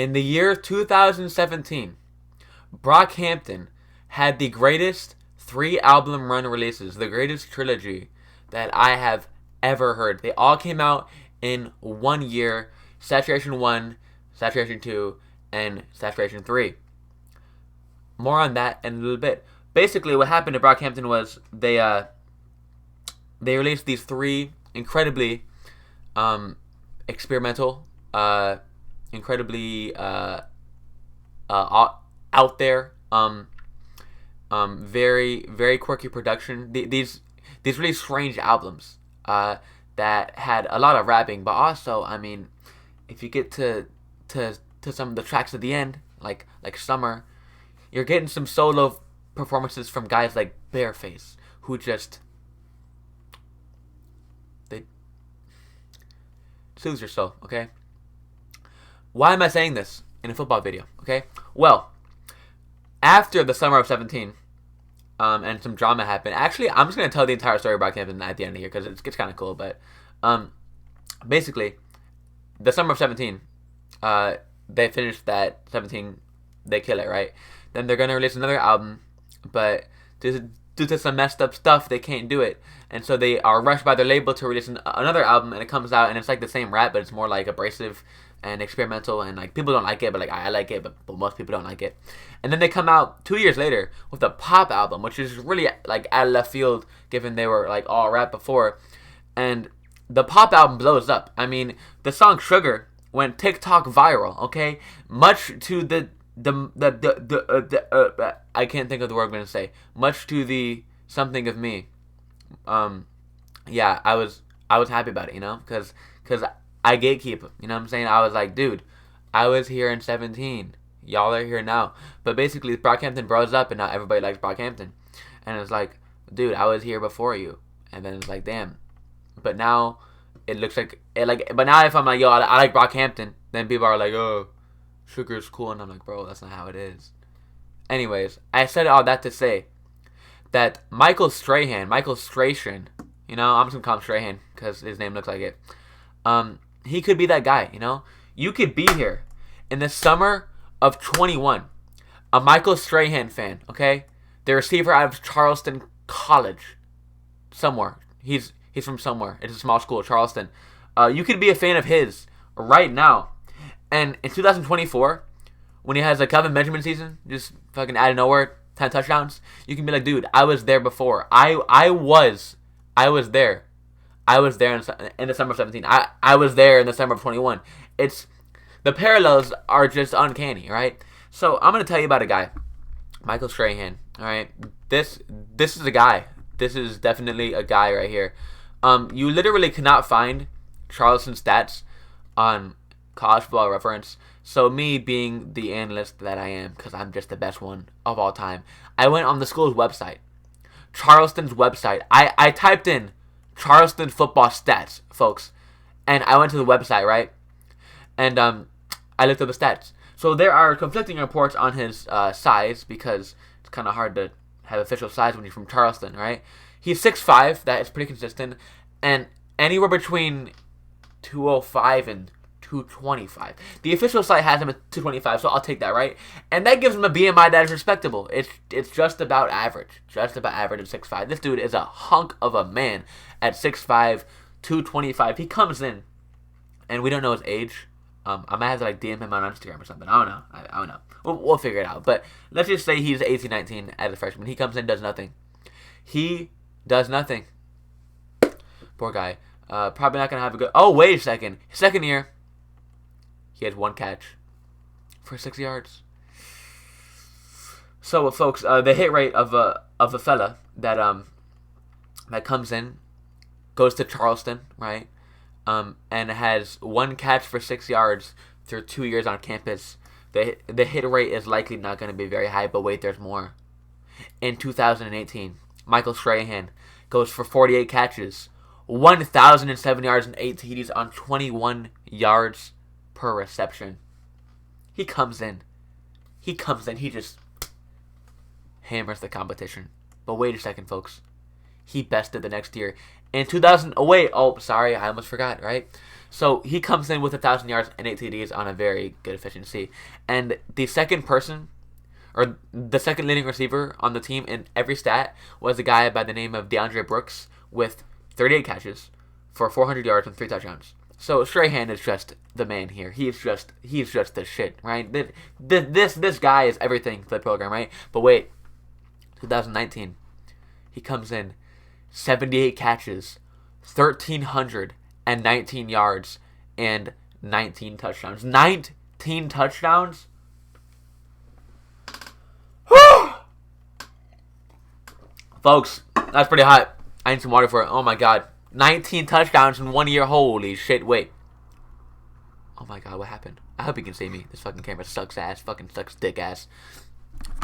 In the year 2017, Brockhampton had the greatest 3 album run releases, the greatest trilogy that I have ever heard. They all came out in 1 year: Saturation 1, Saturation 2, and Saturation 3. More on that in a little bit. Basically, what happened to Brockhampton was they released these 3 incredibly experimental, incredibly out there, very very quirky production. These really strange albums that had a lot of rapping, but also, I mean, if you get to some of the tracks at the end, like Summer, you're getting some solo performances from guys like Bareface, who just they soothes your soul. Okay, why am I saying this in a football video? Okay, well, after the summer of 17, and some drama happened. Actually, I'm just gonna tell the entire story about Brockhampton at the end of here because it's kind of cool. But basically, the summer of 17, they finished that 17. They kill it, right? Then they're gonna release another album, but due to some messed up stuff, they can't do it, and so they are rushed by their label to release another album, and it comes out, and it's like the same rap, but it's more like abrasive and experimental, and like people don't like it, but like I like it, but most people don't like it. And then they come out 2 years later with a pop album, which is really like out of left field, given they were like all rap before, and the pop album blows up. I mean, the song "Sugar" went TikTok viral. Okay, much to the I can't think of the word I'm gonna say. Much to the something of me. Yeah, I was happy about it, because I gatekeep. You know what I'm saying? I was like, dude, I was here in 17. Y'all are here now. But basically, Brockhampton bros up, and now everybody likes Brockhampton. And it's like, dude, I was here before you. And then it's like, damn. But now it looks like it like. But now if I'm like, yo, I like Brockhampton, then people are like, oh, Sugar's cool, and I'm like, bro, that's not how it is. Anyways, I said all that to say that Michael Strahan, I'm just gonna call him Strahan because his name looks like it. He could be that guy, You could be here in the summer of 21, a Michael Strahan fan, okay? The receiver out of Charleston College, somewhere. He's from somewhere. It's a small school, Charleston. You could be a fan of his right now. And in 2024, when he has a Kelvin Benjamin season, just fucking out of nowhere, 10 touchdowns, you can be like, dude, I was there before. I was there. I was there in the summer of 17. I was there in the summer of 21. The parallels are just uncanny, right? So I'm going to tell you about a guy, Michael Strahan, all right? This is a guy. This is definitely a guy right here. You literally cannot find Charleston stats on College Football Reference. So me being the analyst that I am, because I'm just the best one of all time, I went on the school's website, Charleston's website. I typed in Charleston football stats, folks, and I went to the website, right? And I looked up the stats. So there are conflicting reports on his size, because it's kind of hard to have official size when you're from Charleston, right? He's 6'5", that is pretty consistent, and anywhere between 205 and 225. The official site has him at 225, so I'll take that, right? And that gives him a BMI that is respectable. It's just about average. Just about average at 6'5". This dude is a hunk of a man at 6'5", 225. He comes in, and we don't know his age. I might have to like DM him on Instagram or something. I don't know. We'll figure it out. But let's just say he's 18, 19 as a freshman. He comes in, does nothing. He does nothing. Poor guy. Probably not going to have a good... Oh, wait a second. Second year, he had 1 catch for 6 yards. So, folks, the hit rate of a fella that comes in, goes to Charleston, right? And has 1 catch for 6 yards through 2 years on campus. The hit rate is likely not going to be very high, but wait, there's more. In 2018, Michael Strahan goes for 48 catches, 1,007 yards, and 8 TDs on 21 yards per reception. He comes in. He just hammers the competition. But wait a second, folks. He bested the next year In 2000, oh wait, oh sorry, I almost forgot, right? So he comes in with 1,000 yards and 8 TDs on a very good efficiency. And the second person, or the second leading receiver on the team in every stat was a guy by the name of DeAndre Brooks with 38 catches for 400 yards and 3 touchdowns. So Strahan is just the man here. He's just the shit, right? This guy is everything for the program, right? But wait, 2019, he comes in 78 catches, 1,319 yards, and 19 touchdowns. 19 touchdowns? Folks, that's pretty hot. I need some water for it. Oh my god. 19 touchdowns in 1 year. Holy shit. Wait. Oh my god, what happened? I hope you can see me. This fucking camera sucks ass. Fucking sucks dick ass.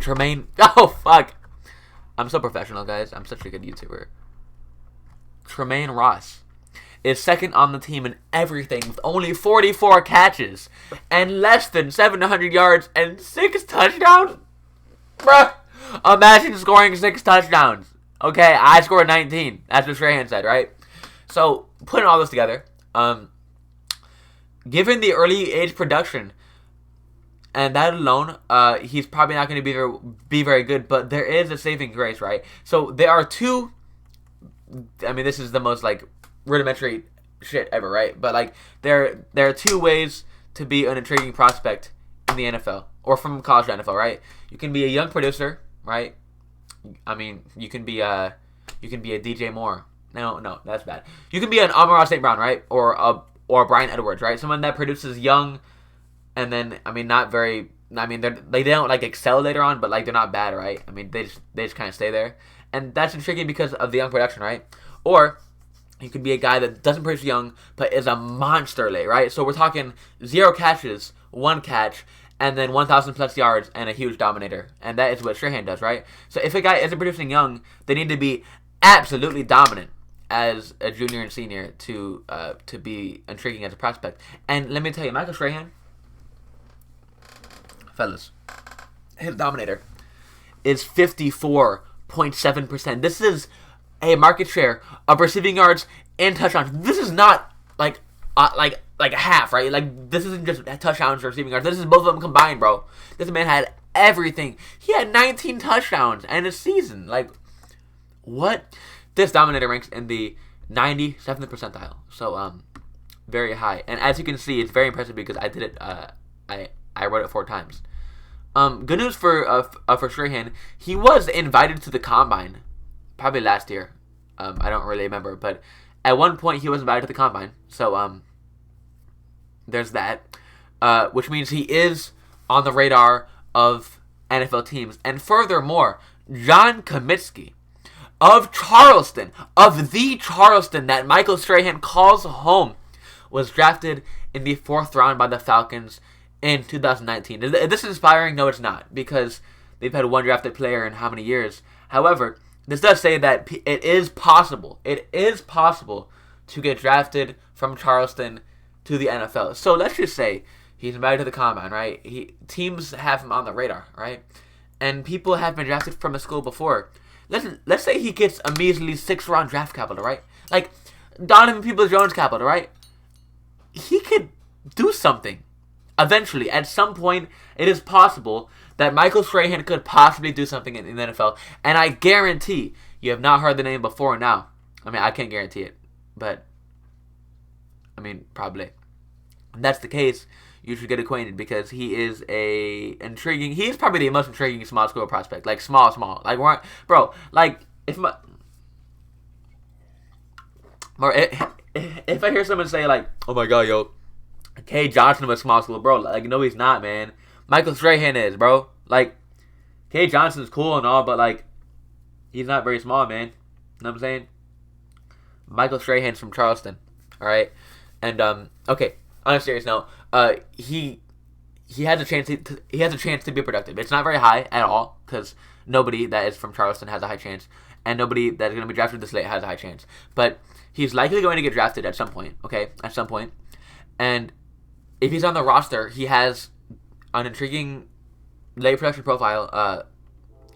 Tremaine. Oh, fuck. I'm so professional, guys. I'm such a good YouTuber. Tremaine Ross is second on the team in everything with only 44 catches and less than 700 yards and 6 touchdowns. Bruh. Imagine scoring 6 touchdowns. Okay, I scored 19. That's what Strahan said, right? So, putting all this together, given the early age production, and that alone, he's probably not going to be very good, but there is a saving grace, right? So, there are two, I mean, this is the most, like, rudimentary shit ever, right? But, like, there are two ways to be an intriguing prospect in the NFL, or from college to NFL, right? You can be a young producer, right? I mean, you can be a DJ Moore. No, that's bad. You can be an Amon-Ra St. Brown, right? Or a Brian Edwards, right? Someone that produces young, and then not very. I mean, they don't like excel later on, but like they're not bad, right? I mean, they just kind of stay there, and that's intriguing because of the young production, right? Or you could be a guy that doesn't produce young, but is a monster late, right? So we're talking 0 catches, 1 catch, and then 1,000 plus yards and a huge dominator. And that is what Strahan does, right? So if a guy isn't producing young, they need to be absolutely dominant as a junior and senior to be intriguing as a prospect. And let me tell you, Michael Strahan, fellas, his dominator is 54.7%. This is a market share of receiving yards and touchdowns. This is not like a half, right? Like, this isn't just touchdowns or receiving yards. This is both of them combined, bro. This man had everything. He had 19 touchdowns in a season. Like, what? This dominator ranks in the 97th percentile. So, very high. And as you can see, it's very impressive because I did it, I wrote it 4 times. Good news for Strahan. He was invited to the combine, probably last year. I don't really remember, but at one point he was invited to the combine. So, there's that. Which means he is on the radar of NFL teams. And furthermore, John Comiskey of Charleston, of the Charleston that Michael Strahan calls home, was drafted in the 4th round by the Falcons in 2019. Is this inspiring? No, it's not, because they've had one drafted player in how many years? However, this does say that it is possible. It is possible to get drafted from Charleston to the NFL. So let's just say he's invited to the combine, right? Teams have him on the radar, right? And people have been drafted from a school before. Let's say he gets a measly 6th round draft capital, right? Like Donovan Peoples-Jones capital, right? He could do something. Eventually, at some point, it is possible that Michael Strahan could possibly do something in the NFL. And I guarantee you have not heard the name before now. I mean, I can't guarantee it, but I mean, probably. If that's the case, you should get acquainted because he is he is probably the most intriguing small school prospect. Like, small. Like, bro, like, if I hear someone say, like, oh my god, yo, K. Johnson was small school, bro, like, no, he's not, man. Michael Strahan is, bro. Like, K. Johnson's cool and all, but, like, he's not very small, man. You know what I'm saying? Michael Strahan's from Charleston, alright? And, okay, on a serious note, he has a chance to be productive. It's not very high at all, because nobody that is from Charleston has a high chance, and nobody that is going to be drafted this late has a high chance. But he's likely going to get drafted at some point, okay? At some point. And if he's on the roster, he has an intriguing late production profile,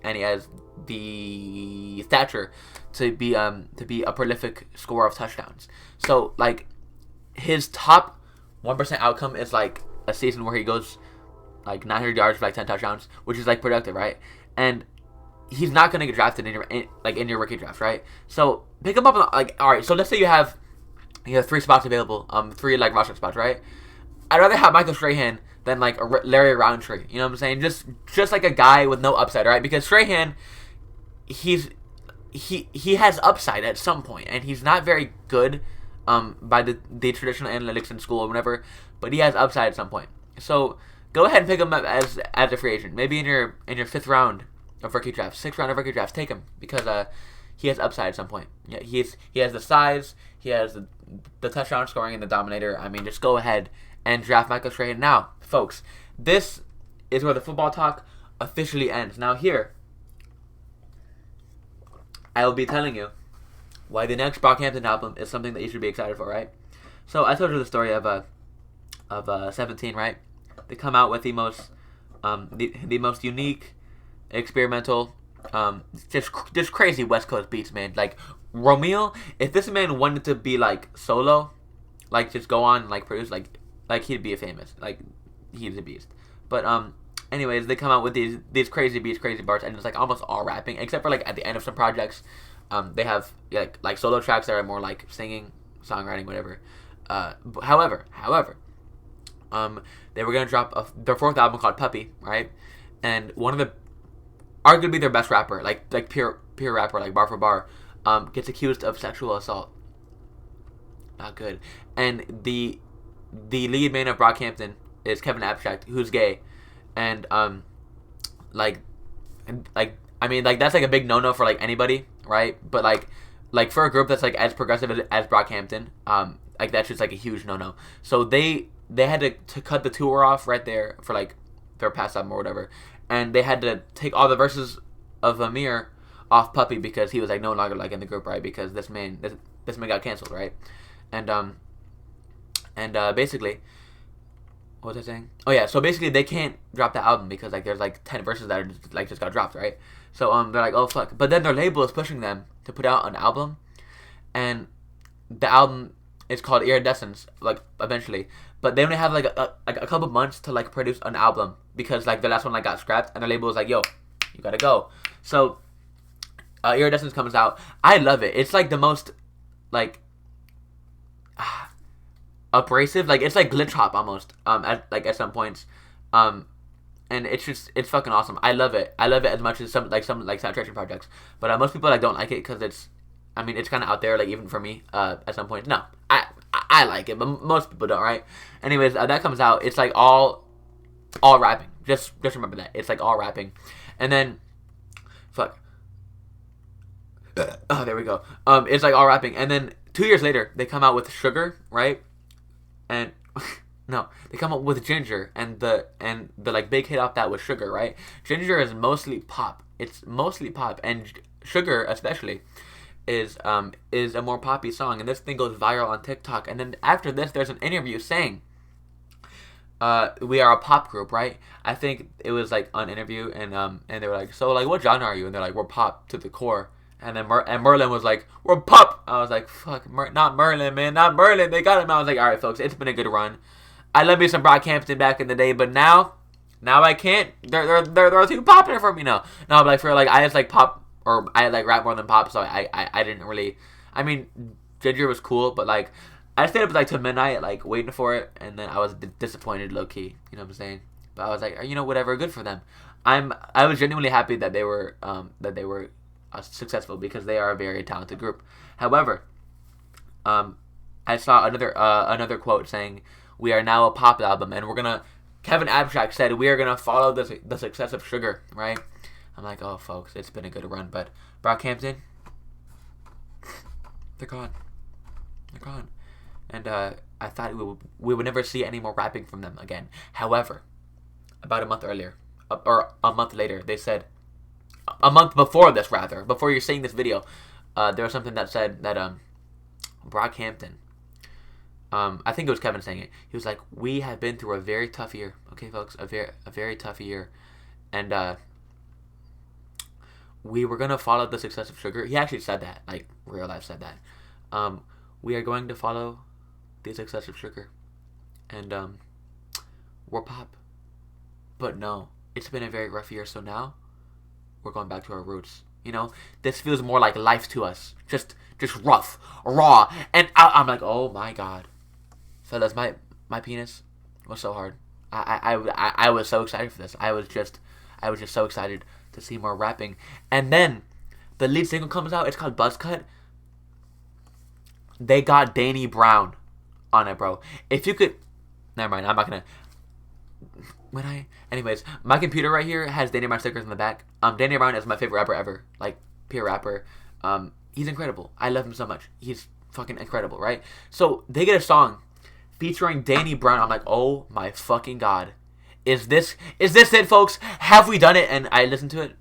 and he has the stature to be a prolific scorer of touchdowns. So like his top 1% outcome is like a season where he goes like 900 yards for like 10 touchdowns, which is like productive, right? And he's not gonna get drafted in your rookie draft, right? So pick him up on, like, all right. So let's say you have 3 spots available, 3 like roster spots, right? I'd rather have Michael Strahan than like a Larry Roundtree. You know what I'm saying? Just like a guy with no upside, right? Because Strahan, he has upside at some point, and he's not very good by the traditional analytics in school or whatever, but he has upside at some point. So go ahead and pick him up as a free agent. Maybe in your 5th round of rookie drafts, 6th round of rookie drafts, take him because he has upside at some point. Yeah, he has the size, he has the touchdown scoring and the dominator. I mean, just go ahead and draft Michael Strahan now, folks. This is where the football talk officially ends. Now here, I will be telling you why the next Brockhampton album is something that you should be excited for, right? So I told you the story of 17, right? They come out with the most unique, experimental, just crazy West Coast beats, man. Like Romeo, if this man wanted to be like solo, like just go on like produce, like he'd be a famous, like he's a beast. But anyways, they come out with these crazy beats, crazy bars, and it's like almost all rapping, except for like at the end of some projects, they have like solo tracks that are more like singing, songwriting, whatever. However, they were gonna drop their 4th album called Puppy, right? And one of the arguably their best rapper, like pure rapper, like bar for bar, gets accused of sexual assault. Not good. And the lead man of Brockhampton is Kevin Abstract, who's gay, and like I mean like that's like a big no for like anybody, right? But like for a group that's like as progressive as Brockhampton, like that's just like a huge no. So they had to cut the tour off right there for like their past album or whatever, and they had to take all the verses of Amir off Puppy because he was like no longer like in the group, right? Because this man got canceled, right? And basically, what was I saying? Oh yeah, so basically they can't drop the album because like there's like 10 verses that are just got dropped, right? So they're like, oh fuck, but then their label is pushing them to put out an album, and the album is called Iridescence, like eventually, but they only have like a couple months to like produce an album because like the last one like got scrapped, and the label was like, yo, you gotta go. So Iridescence comes out. I love it. It's like the most like abrasive, like it's like glitch hop almost at some points, and it's fucking awesome. I love it as much as some saturation projects, but most people like don't like it because it's kind of out there, like even for me at some points. No, I like it, but most people don't, right? Anyways, that comes out. It's like all rapping. Just remember that it's like all rapping, and then fuck. Oh, there we go. It's like all rapping, and then 2 years later they come out with Sugar, right? And no, they come up with Ginger, and the like big hit off that was Sugar, right? Ginger is mostly pop. It's mostly pop, and Sugar especially is a more poppy song, and this thing goes viral on TikTok. And then after this, there's an interview saying, we are a pop group, right? I think it was like an interview, and they were like, so like what genre are you? And they're like, we're pop to the core. And then Merlin was like, we're pop. I was like, fuck, not Merlin, man, not Merlin. They got him. I was like, all right, folks, it's been a good run. I love me some Brockhampton back in the day, but now I can't. They're too popular for me now. No, but like for like I just like pop, or I like rap more than pop, so I didn't really. I mean, Ginger was cool, but like I stayed up like till midnight, like waiting for it, and then I was disappointed, low key. You know what I'm saying? But I was like, whatever, good for them. I was genuinely happy that they were successful because they are a very talented group. However, I saw another quote saying, "We are now a pop album, and we're gonna." Kevin Abstract said, "We are gonna follow the success of Sugar." Right? I'm like, oh, folks, it's been a good run, but Brockhampton, they're gone. They're gone, and I thought we would never see any more rapping from them again. However, about a month earlier, or a month later, they said. A month before this, rather, before you're seeing this video, there was something that said that Brockhampton, I think it was Kevin saying it. He was like, "We have been through a very tough year, okay, folks, a very tough year, and we were gonna follow the success of Sugar. He actually said that, like real life said that. We are going to follow the success of Sugar, and we're pop. But no, it's been a very rough year. So now we're going back to our roots. You know, this feels more like life to us. Just rough, raw, and I'm like, oh my god, fellas, my penis was so hard. I was so excited for this. I was just so excited to see more rapping. And then the lead single comes out. It's called Buzzcut. They got Danny Brown on it, bro. If you could, never mind. I'm not gonna. Anyways, my computer right here has Danny Brown stickers in the back. Danny Brown is my favorite rapper ever, like pure rapper. He's incredible. I love him so much. He's fucking incredible, right? So they get a song featuring Danny Brown. I'm like, oh my fucking god. Is this it, folks? Have we done it? And I listened to it.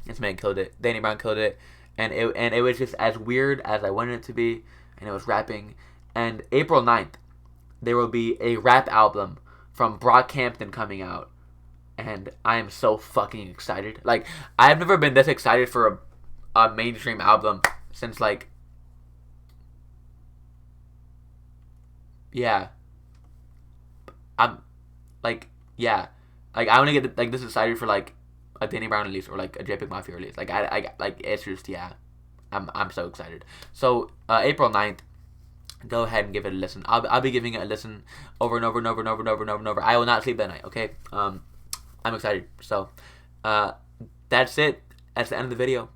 This man killed it. Danny Brown killed it. And it was just as weird as I wanted it to be. And it was rapping. And April 9th, there will be a rap album from Brockhampton coming out. And I am so fucking excited. Like, I've never been this excited for a mainstream album since, like, yeah. I'm like, yeah, like I want to get like this excited for like a Danny Brown release or like a JPEG Mafia release. Like I like it's just yeah, I'm so excited. So April 9th, go ahead and give it a listen. I'll be giving it a listen over and over and over and over and over and over and over. I will not sleep that night. Okay, I'm excited. So that's it. That's the end of the video.